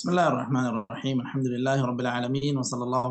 بسم الله الرحمن الرحيم الحمد لله رب العالمين وصلى الله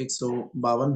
152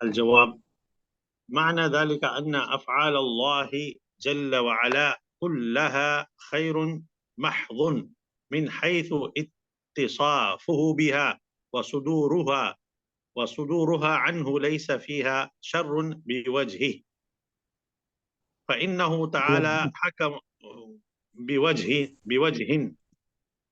الجواب: معنى ذلك أن أفعال الله جل وعلا كلها خير محض من حيث اتصافه بها وصدورها عنه ليس فيها شر بوجهه، فإنه تعالى حكم بوجه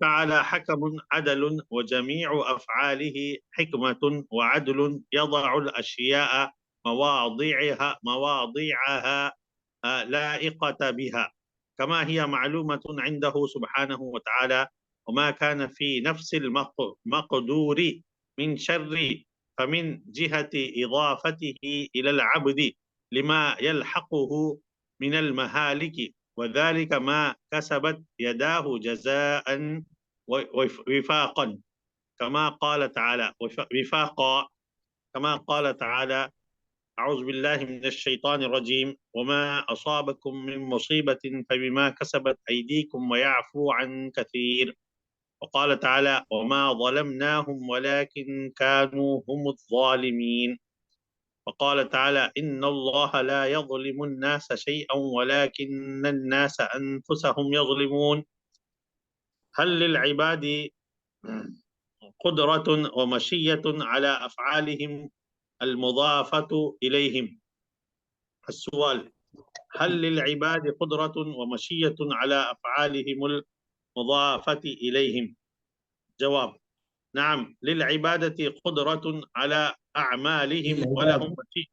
تعالى حكم عدل وجميع أفعاله حكمة وعدل يضع الأشياء مواضعها لائقة بها كما هي معلومة عنده سبحانه وتعالى، وما كان في نفس المقدور من شر فمن جهة إضافته إلى العبد لما يلحقه من المهالك، وذلك ما كسبت يداه جزاء وفاقا كما قال تعالى أعوذ بالله من الشيطان الرجيم: وما أصابكم من مصيبة فبما كسبت أيديكم ويعفو عن كثير. وقال تعالى: وما ظلمناهم ولكن كانوا هم الظالمين. وقال تعالى: إن الله لا يظلم الناس شيئا ولكن الناس أنفسهم يظلمون. هل للعباد قدرة ومشية على أفعالهم المضافة إليهم؟ السؤال: هل للعباد قدرة ومشية على أفعالهم المضافة إليهم؟ جواب: نعم، للعبادة قدرة على أعمالهم ولهم مشيئة.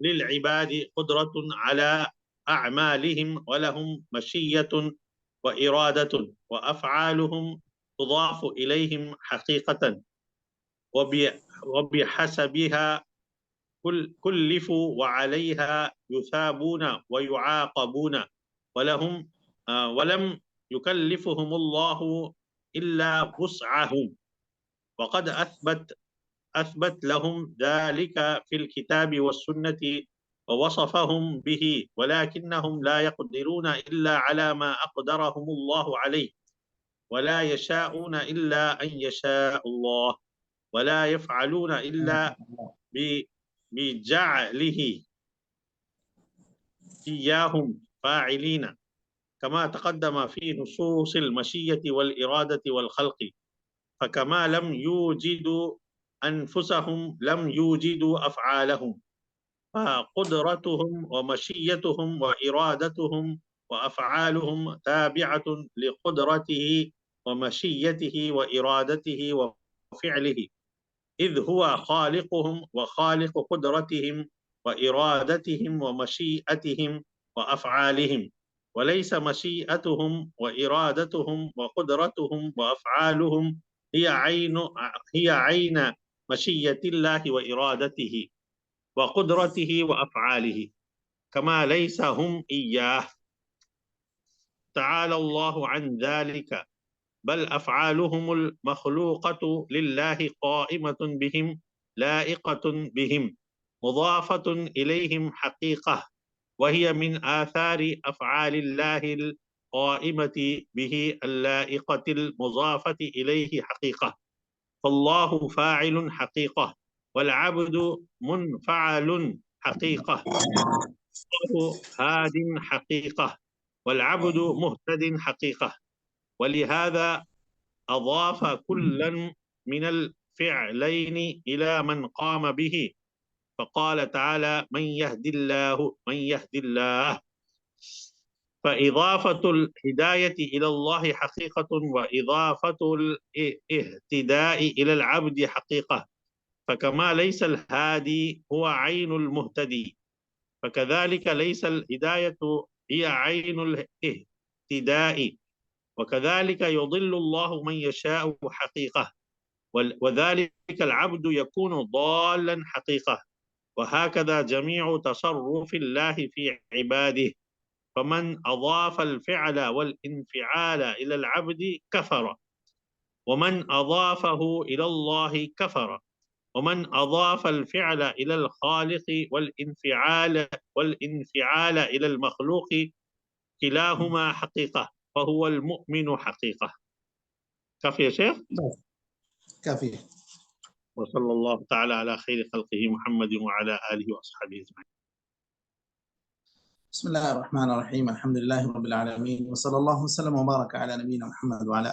للعباد قدرة على أعمالهم ولهم مشية وإرادة، وأفعالهم تضاف إليهم حقيقة وبحسبها كلفوا وعليها يثابون ويعاقبون، ولم يكلفهم الله إلا وسعهم، وقد أثبت لهم ذلك في الكتاب والسنة ووصفهم به، ولكنهم لا يقدرون إلا على ما أقدرهم الله عليه، ولا يشاءون إلا أن يشاء الله، ولا يفعلون إلا بجعله إياهم فاعلين، كما تقدم في نصوص المشية والإرادة والخلق. فكما لم يوجدوا أنفسهم لم يوجدوا أفعالهم، فقدرتهم ومشيتهم وإرادتهم وأفعالهم تابعة لقدرته ومشيته وإرادته وفعله، إذ هو خالقهم وخالق قدرتهم وإرادتهم ومشيئتهم وأفعالهم، وليس مشيئتهم وإرادتهم وقدرتهم وأفعالهم هي عين مشيئة الله وإرادته وقدرته وأفعاله، كما ليس هم إياه تعالى الله عن ذلك، بل أفعالهم المخلوقة لله قائمة بهم لائقة بهم مضافة إليهم حقيقة، وهي من آثار أفعال الله القائمة به اللائقة المضافة إليه حقيقة، فالله فاعل حقيقة والعبد منفعل حقيقة، الله هاد حقيقة، والعبد مهتد حقيقة. ولهذا أضاف كلا من الفعلين إلى من قام به، فقال تعالى: من يهد الله. فإضافة الهداية إلى الله حقيقة، وإضافة الاهتداء إلى العبد حقيقة. فكما ليس الهادي هو عين المهتدي، فكذلك ليس الهداية هي عين الاهتداء، وكذلك يضل الله من يشاء حقيقة، وذلك العبد يكون ضالا حقيقة. وهكذا جميع تصرف الله في عباده. فمن أضاف الفعل والانفعال إلى العبد كفر، ومن أضافه إلى الله كفر، ومن أضاف الفعل إلى الخالق والانفعال إلى المخلوق كلاهما حقيقة، فهو المؤمن حقيقة. كافي يا شيخ؟ بس كافي. وصلى الله تعالى على خير خلقه محمد وعلى آله وأصحابه أجمعين. بسم الله الرحمن الرحيم، الحمد لله رب العالمين، وصلى الله وسلم وبارك على نبينا محمد وعلى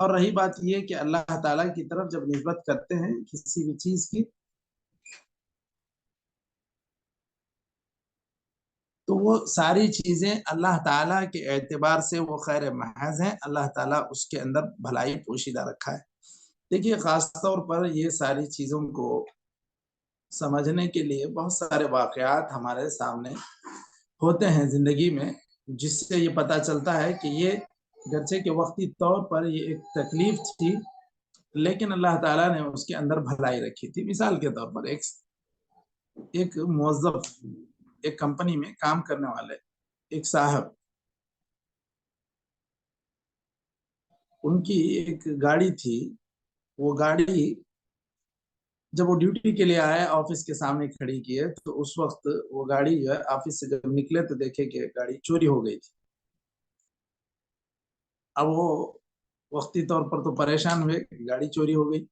اور رہی بات یہ کہ اللہ تعالیٰ کی طرف جب نسبت کرتے ہیں کسی بھی چیز کی تو وہ ساری چیزیں اللہ تعالیٰ کے اعتبار سے وہ خیر محض ہیں، اللہ تعالیٰ اس کے اندر بھلائی پوشیدہ رکھا ہے۔ دیکھیے خاص طور پر یہ ساری چیزوں کو سمجھنے کے لیے بہت سارے واقعات ہمارے سامنے ہوتے ہیں زندگی میں، جس سے یہ پتہ چلتا ہے کہ یہ گرچہ کہ وقتی طور پر یہ ایک تکلیف تھی، لیکن اللہ تعالیٰ نے اس کے اندر بھلائی رکھی تھی۔ مثال کے طور پر ایک موظف ایک کمپنی میں کام کرنے والے ایک صاحب، ان کی ایک گاڑی تھی، وہ گاڑی جب وہ ڈیوٹی کے لیے آئے آفس کے سامنے کھڑی کیے تو اس وقت وہ گاڑی جو ہے آفس سے جب نکلے تو دیکھے کہ گاڑی چوری ہو گئی تھی۔ اب وہ وقتی طور پر تو پریشان ہوئے کہ گاڑی چوری ہو گئی۔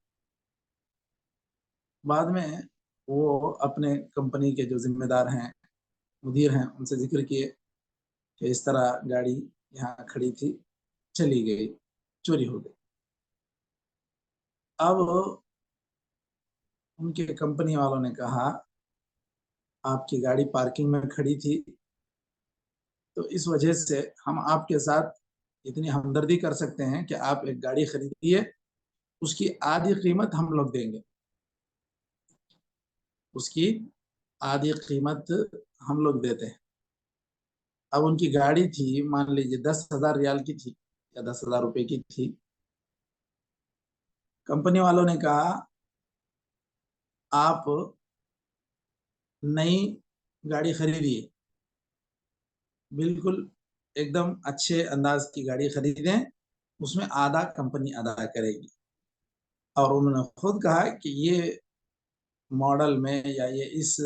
بعد میں وہ اپنے کمپنی کے جو ذمہ دار ہیں، مدیر ہیں، ان سے ذکر کیے کہ اس طرح گاڑی یہاں کھڑی تھی، چلی گئی، چوری ہو گئی۔ اب ان کے کمپنی والوں نے کہا آپ کی گاڑی پارکنگ میں کھڑی تھی تو اس وجہ سے ہم آپ کے ساتھ اتنی ہمدردی کر سکتے ہیں کہ آپ ایک گاڑی خریدیے، اس کی آدھی قیمت ہم لوگ دیں گے، اس کی آدھی قیمت ہم لوگ دیتے ہیں۔ اب ان کی گاڑی تھی مان لیجیے 10,000 ریال کی تھی یا 10,000 روپے کی تھی۔ کمپنی والوں نے کہا آپ نئی گاڑی خریدیے، بالکل ایک دم اچھے انداز کی گاڑی خریدیں، اس میں آدھا کمپنی ادا کرے گی۔ اور انہوں نے خود کہا کہ یہ ماڈل میں یا یہ اس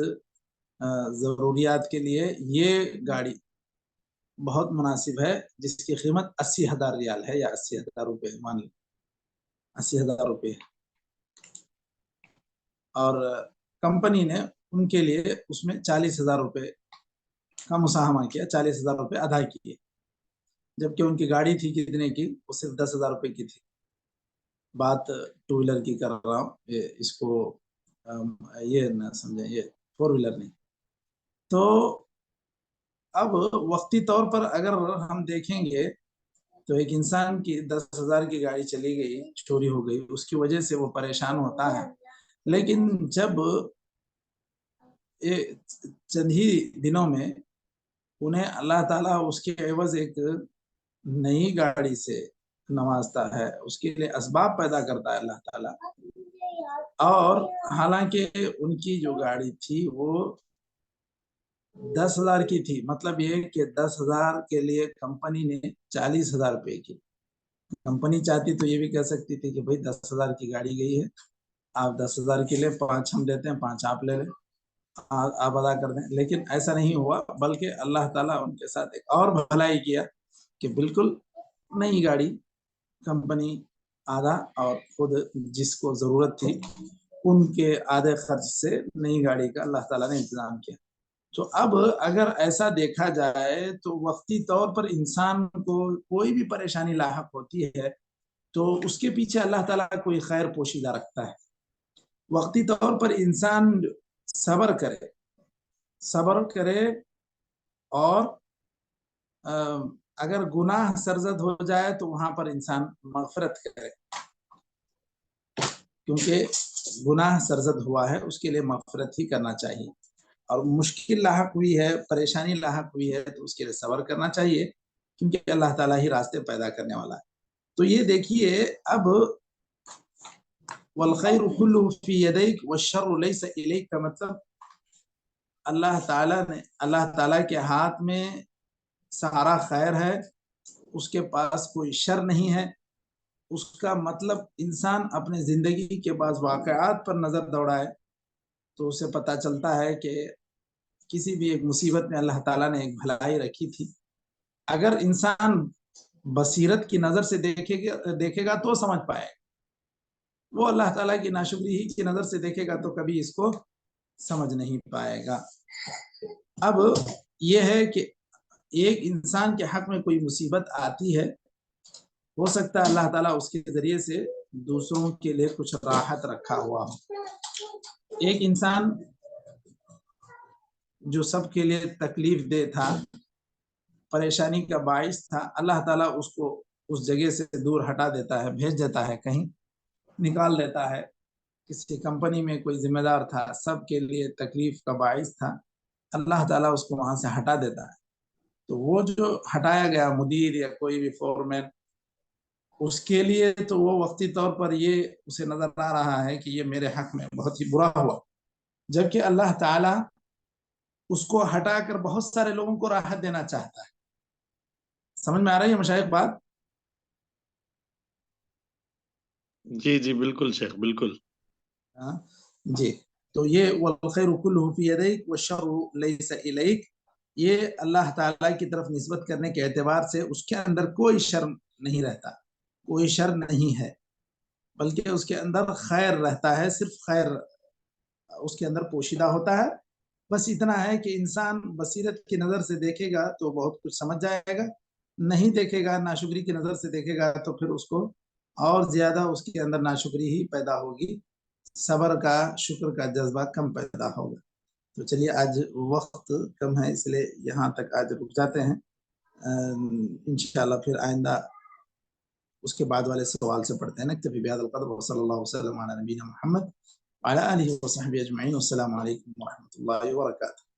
ضروریات کے لیے یہ گاڑی بہت مناسب ہے، جس کی قیمت 80,000 ریال ہے یا 80,000 روپے، مان لیں 80,000 روپے۔ اور کمپنی نے ان کے لیے اس میں 40,000 روپے کا مساہمہ کیا، 40,000 روپے ادا کیے، جبکہ ان کی گاڑی تھی کتنے کی، وہ صرف 10,000 روپے کی تھی۔ بات ٹو ویلر کی کر رہا ہوں، اس کو یہ نہ سمجھیں، یہ فور ویلر نہیں۔ تو اب وقتی طور پر اگر ہم دیکھیں گے تو ایک انسان کی 10,000 کی گاڑی چلی گئی، چوری ہو گئی، اس کی وجہ سے وہ پریشان ہوتا ہے، لیکن جب چند ہی دنوں میں انہیں اللہ تعالیٰ اس کے عوض ایک نئی گاڑی سے نوازتا ہے، اس کے لیے اسباب پیدا کرتا ہے اللہ تعالیٰ، اور حالانکہ ان کی جو گاڑی تھی وہ 10,000 کی تھی، مطلب یہ کہ 10,000 کے لیے کمپنی نے 40,000 روپے کی، کمپنی چاہتی تو یہ بھی کہہ سکتی تھی کہ بھائی 10,000 کی گاڑی گئی ہے، آپ 10,000 کے لیے 5 ہم دیتے ہیں، 5 آپ لے لیں، آپ ادا کر دیں، لیکن ایسا نہیں ہوا، بلکہ اللہ تعالیٰ ان کے ساتھ ایک اور بھلائی کیا کہ بالکل نئی گاڑی کمپنی آدھا، اور خود جس کو ضرورت تھی ان کے آدھے خرچ سے نئی گاڑی کا اللہ تعالیٰ نے انتظام کیا۔ تو اب اگر ایسا دیکھا جائے تو وقتی طور پر انسان کو کوئی بھی پریشانی لاحق ہوتی ہے تو اس کے پیچھے اللہ تعالیٰ کوئی خیر پوشیدہ رکھتا ہے۔ وقتی طور پر انسان صبر کرے اور اگر گناہ سرزد ہو جائے تو وہاں پر انسان مغفرت کرے، کیونکہ گناہ سرزد ہوا ہے اس کے لیے مغفرت ہی کرنا چاہیے، اور مشکل لاحق ہوئی ہے، پریشانی لاحق ہوئی ہے تو اس کے لیے صبر کرنا چاہیے، کیونکہ اللہ تعالیٰ ہی راستے پیدا کرنے والا ہے۔ تو یہ دیکھیے اب والخیر کلہ فی یدیک والشر لیس الیک کا مطلب اللہ تعالیٰ کے ہاتھ میں سارا خیر ہے، اس کے پاس کوئی شر نہیں ہے۔ اس کا مطلب انسان اپنے زندگی کے بعض واقعات پر نظر دوڑائے تو اسے پتہ چلتا ہے کہ کسی بھی ایک مصیبت میں اللہ تعالیٰ نے ایک بھلائی رکھی تھی۔ اگر انسان بصیرت کی نظر سے دیکھے گا تو سمجھ پائے، وہ اللہ تعالیٰ کی ناشکری ہی کی نظر سے دیکھے گا تو کبھی اس کو سمجھ نہیں پائے گا۔ اب یہ ہے کہ ایک انسان کے حق میں کوئی مصیبت آتی ہے، ہو سکتا ہے اللہ تعالیٰ اس کے ذریعے سے دوسروں کے لیے کچھ راحت رکھا ہوا ہو. ایک انسان جو سب کے لیے تکلیف دہ تھا، پریشانی کا باعث تھا، اللہ تعالیٰ اس کو اس جگہ سے دور ہٹا دیتا ہے، بھیج دیتا ہے، کہیں نکال دیتا ہے. کسی کمپنی میں کوئی ذمہ دار تھا، سب کے لیے تکلیف کا باعث تھا، اللہ تعالیٰ اس کو وہاں سے ہٹا دیتا ہے. تو وہ جو ہٹایا گیا مدیر یا کوئی بھی فورمین، اس کے لیے تو وہ وقتی طور پر یہ اسے نظر آ رہا ہے کہ یہ میرے حق میں بہت ہی برا ہوا، جبکہ اللہ تعالیٰ اس کو ہٹا کر بہت سارے لوگوں کو راحت دینا چاہتا ہے. سمجھ میں آ رہی ہے مشائخ بات؟ جی جی بالکل شیخ، بالکل. جی. تو یہ والخیر کلہ فی یدیک والشر لیس الیک، یہ اللہ تعالیٰ کی طرف نسبت کرنے کے اعتبار سے اس کے اندر کوئی شر نہیں رہتا، کوئی شر نہیں ہے، بلکہ اس کے اندر خیر رہتا ہے، صرف خیر اس کے اندر پوشیدہ ہوتا ہے. بس اتنا ہے کہ انسان بصیرت کی نظر سے دیکھے گا تو بہت کچھ سمجھ جائے گا، نہیں دیکھے گا، ناشکری کی نظر سے دیکھے گا تو پھر اس کو اور زیادہ اس کے اندر ناشکری ہی پیدا ہوگی، صبر کا، شکر کا جذبہ کم پیدا ہوگا. تو چلیے آج وقت کم ہے، اس لیے یہاں تک آج رک جاتے ہیں. انشاءاللہ پھر آئندہ اس کے بعد والے سوال سے پڑھتے ہیں. نکتفی بہذا القدر وصلی اللہ وسلم علی نبینا محمد وعلی آلہ وصحبہ اجمعین. والسلام علیکم ورحمۃ اللہ وبرکاتہ.